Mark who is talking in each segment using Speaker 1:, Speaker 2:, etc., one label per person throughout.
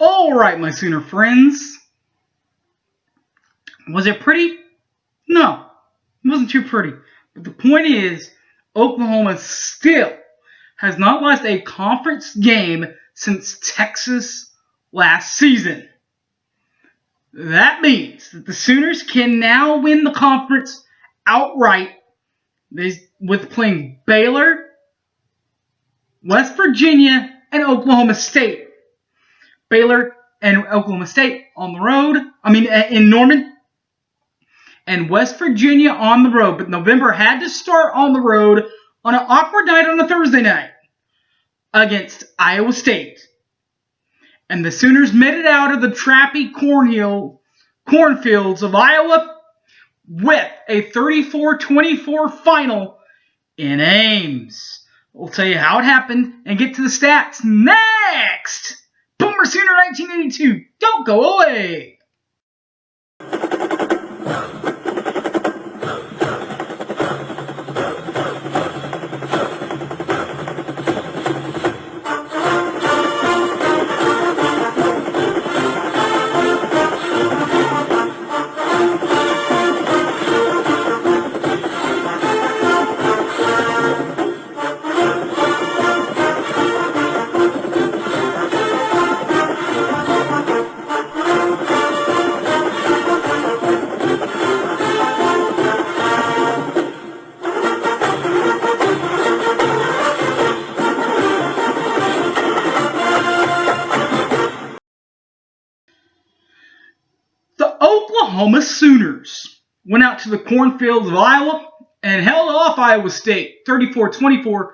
Speaker 1: Alright, my Sooner friends. Was it pretty? No, it wasn't too pretty. But the point is, Oklahoma still has not lost a conference game since Texas last season. That means that the Sooners can now win the conference outright with playing Baylor, West Virginia, and Oklahoma State. Baylor and Oklahoma State on the road. In Norman. And West Virginia on the road. But November had to start on the road on an awkward night on a Thursday night against Iowa State. And the Sooners made it out of the trappy cornfields of Iowa with a 34-24 final in Ames. We'll tell you how it happened and get to the stats next. Boomer Sooner 1982. Don't go away. Oklahoma Sooners went out to the cornfields of Iowa and held off Iowa State 34-24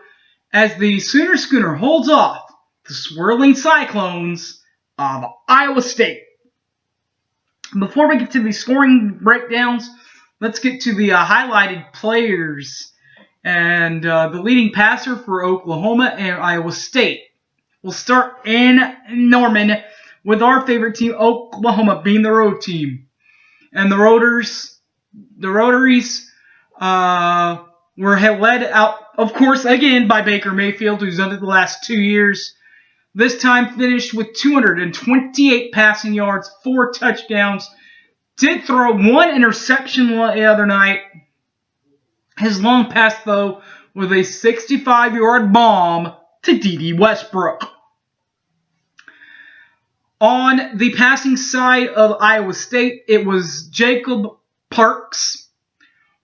Speaker 1: as the Sooner Schooner holds off the swirling Cyclones of Iowa State. Before we get to the scoring breakdowns, let's get to the highlighted players and the leading passer for Oklahoma and Iowa State. We'll start in Norman with our favorite team, Oklahoma, being the road team. And the Rotaries were led out, of course, again by Baker Mayfield, who's done it the last 2 years. This time finished with 228 passing yards, 4 touchdowns. Did throw 1 interception the other night. His long pass, though, was a 65-yard bomb to D.D. Westbrook. On the passing side of Iowa State, it was Jacob Parks.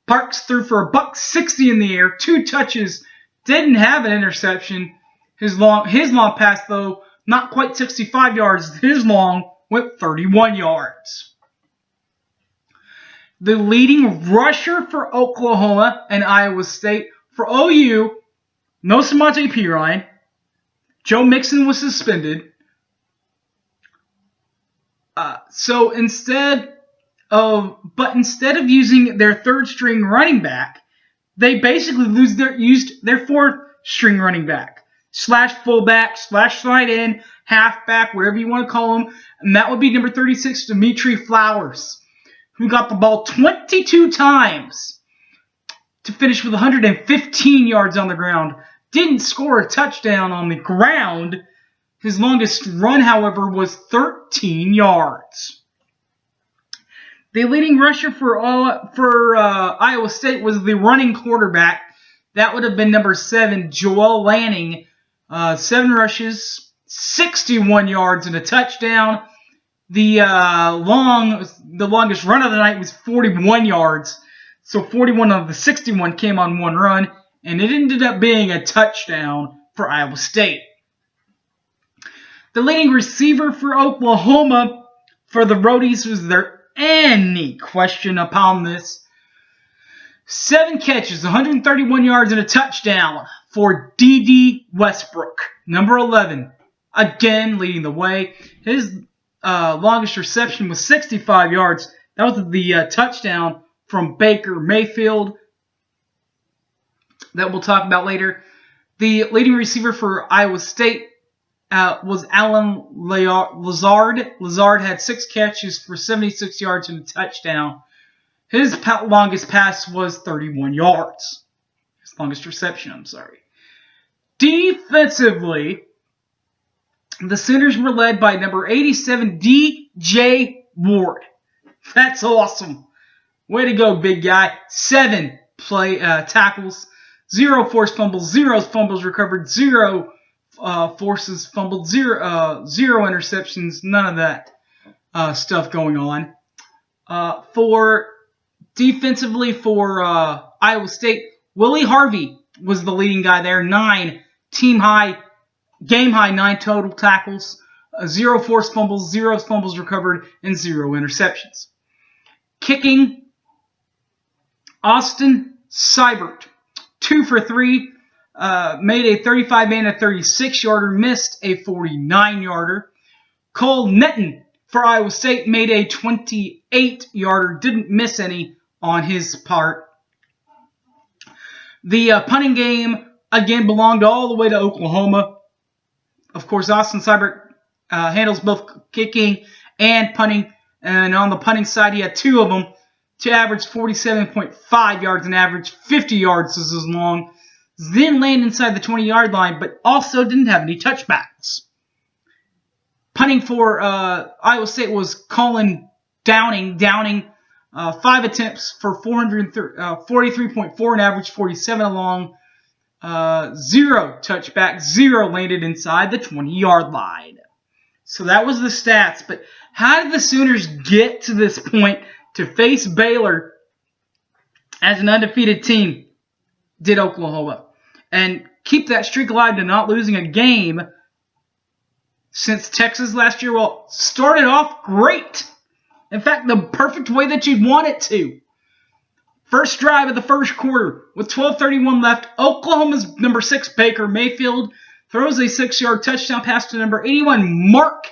Speaker 1: Parks threw for $160 in the air, 2 touches, didn't have an interception. His long pass, though, not quite 65 yards. His long went 31 yards. The leading rusher for Oklahoma and Iowa State, for OU, no Samaje Perine. Joe Mixon was suspended. So instead of using their third string running back, they basically used their fourth string running back, / fullback, / slide in, halfback, whatever you want to call him, and that would be number 36, Dimitri Flowers, who got the ball 22 times to finish with 115 yards on the ground. Didn't score a touchdown on the ground. His longest run, however, was 13 yards. The leading rusher for Iowa State was the running quarterback. That would have been number 7, Joel Lanning. 7 rushes, 61 yards and a touchdown. The longest run of the night was 41 yards. So 41 of the 61 came on one run, and it ended up being a touchdown for Iowa State. The leading receiver for Oklahoma for the Roadies, was there any question upon this? 7 catches, 131 yards, and a touchdown for D.D. Westbrook, number 11. Again, leading the way. His longest reception was 65 yards. That was the touchdown from Baker Mayfield that we'll talk about later. The leading receiver for Iowa State was Alan Lazard. Lazard had 6 catches for 76 yards and a touchdown. His longest pass was 31 yards. His longest reception, I'm sorry. Defensively, The Sooners were led by number 87, DJ Ward. That's awesome. Way to go, big guy. 7 tackles, 0 forced fumbles, 0 fumbles recovered, 0 forces fumbled, 0 interceptions, none of that stuff going on. For defensively for Iowa State, Willie Harvey was the leading guy there. 9 game high 9 total tackles, 0 forced fumbles, 0 fumbles recovered, and 0 interceptions. Kicking, Austin Seibert, 2 for 3, made a 35-man, a 36-yarder, missed a 49-yarder. Cole Netton for Iowa State made a 28-yarder, didn't miss any on his part. The punting game, again, belonged all the way to Oklahoma. Of course, Austin Seibert handles both kicking and punting. And on the punting side, he had 2 of them to average 47.5 yards and average 50 yards as long. Then land inside the 20-yard line, but also didn't have any touchbacks. Punting for Iowa State was Colin Downing. 5 attempts for 43.4 and average 47 along. 0 touchback, 0 landed inside the 20-yard line. So that was the stats. But how did the Sooners get to this point to face Baylor as an undefeated team? Did Oklahoma. And keep that streak alive to not losing a game since Texas last year. Well, started off great. In fact, the perfect way that you'd want it to. First drive of the first quarter with 12:31 left. Oklahoma's number 6, Baker Mayfield, throws a 6-yard touchdown pass to number 81, Mark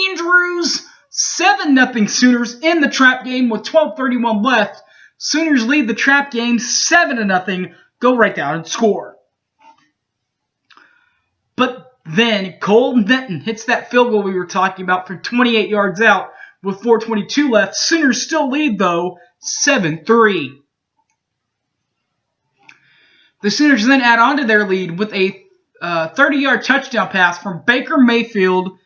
Speaker 1: Andrews. 7-0 Sooners in the trap game with 12:31 left. Sooners lead the trap game 7-0. Go right down and score. But then Cole Netton hits that field goal we were talking about for 28 yards out with 4:22 left. Sooners still lead, though, 7-3. The Sooners then add on to their lead with a 30-yard touchdown pass from Baker Mayfield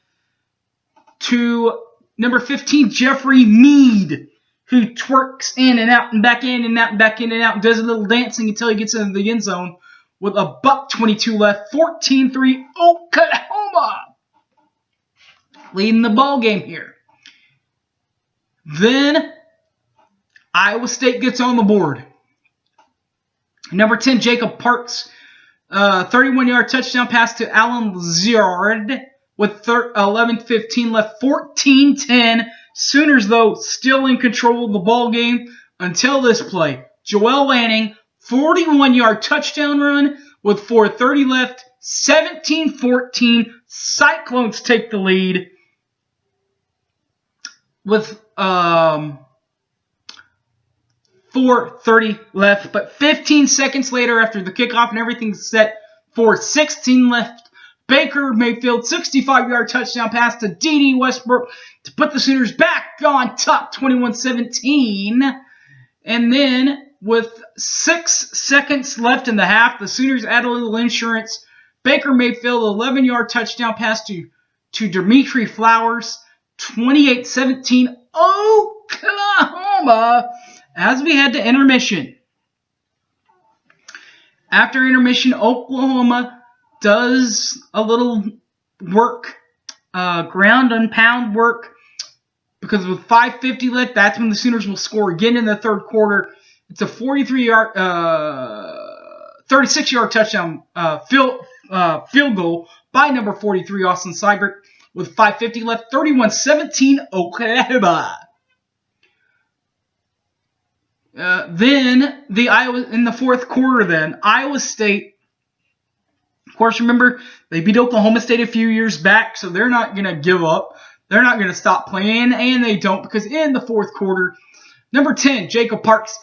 Speaker 1: to number 15, Jeffrey Mead, who twerks in and out and back in and out and back in and out and does a little dancing until he gets into the end zone with a $1:22 left. 14-3 Oklahoma leading the ball game here. Then Iowa State gets on the board. Number 10, Jacob Parks, 31-yard touchdown pass to Alan Lazard with 11:15 left, 14-10. Sooners, though, still in control of the ball game until this play. Joel Lanning, 41-yard touchdown run with 4:30 left, 17-14. Cyclones take the lead with 4:30 left, but 15 seconds later, after the kickoff and everything's set, 4:16 left. Baker Mayfield, 65-yard touchdown pass to D.D. Westbrook to put the Sooners back on top, 21-17. And then, with 6 seconds left in the half, the Sooners add a little insurance. Baker Mayfield, 11-yard touchdown pass to Dimitri Flowers, 28-17. Oklahoma, as we head to intermission. After intermission, Oklahoma does a little work, ground and pound work, because with 5:50 left, that's when the Sooners will score again in the third quarter. It's a 36-yard touchdown field goal by number 43, Austin Seibert, with 5:50 left, 31-17 Oklahoma. Then in the fourth quarter, then Iowa State. Of course, remember, they beat Oklahoma State a few years back, so they're not going to give up. They're not going to stop playing, and they don't, because in the fourth quarter, number 10, Jacob Parks,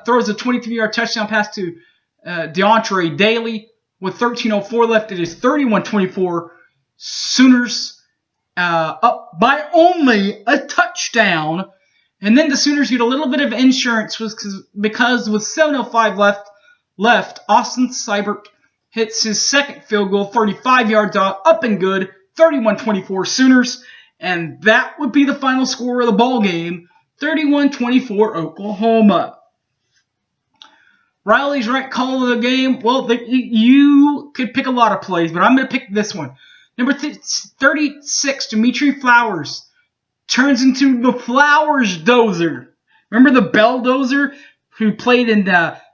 Speaker 1: throws a 23-yard touchdown pass to DeAndre Daly with 13:04 left. It is 31-24. Sooners up by only a touchdown. And then the Sooners get a little bit of insurance because with 7:05 left, Austin Seibert hits his second field goal, 35 yards out, up and good, 31-24 Sooners. And that would be the final score of the ball game, 31-24 Oklahoma. Riley's right call of the game. Well, you could pick a lot of plays, but I'm going to pick this one. Number 36, Dimitri Flowers, turns into the Flowers Dozer. Remember the Belldozer who played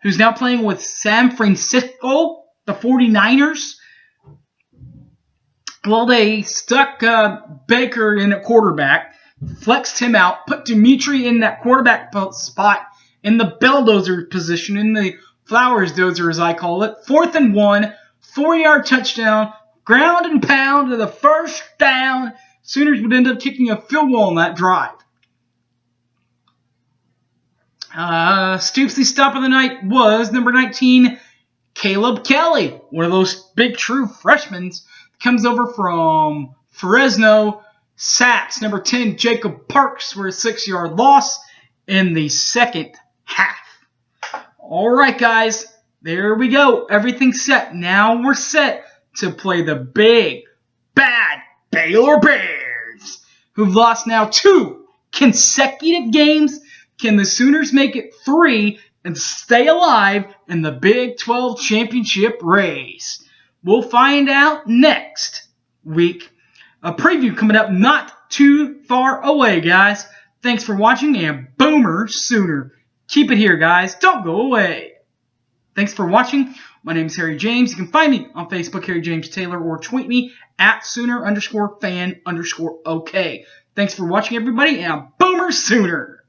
Speaker 1: who's now playing with San Francisco, the 49ers? Well, they stuck Baker in at quarterback, flexed him out, put Dimitri in that quarterback spot in the Belldozer position, in the Flowers Dozer as I call it. 4th and 1, 4-yard touchdown, ground and pound to the first down. Sooners would end up kicking a field goal on that drive. Stoops's stop of the night was number 19, Caleb Kelly, one of those big true freshmen. Comes over from Fresno. Sacks. Number 10, Jacob Parks for a 6-yard loss in the second half. All right, guys. There we go. Everything's set. Now we're set to play the big, bad Baylor Bears, who've lost now 2 consecutive games. Can the Sooners make it 3 and stay alive in the Big 12 championship race? We'll find out next week. A preview coming up not too far away, guys. Thanks for watching, and Boomer Sooner. Keep it here, guys. Don't go away. Thanks for watching. My name is Harry James. You can find me on Facebook, Harry James Taylor, or tweet me at Sooner_fan_OK. Thanks for watching, everybody, and Boomer Sooner.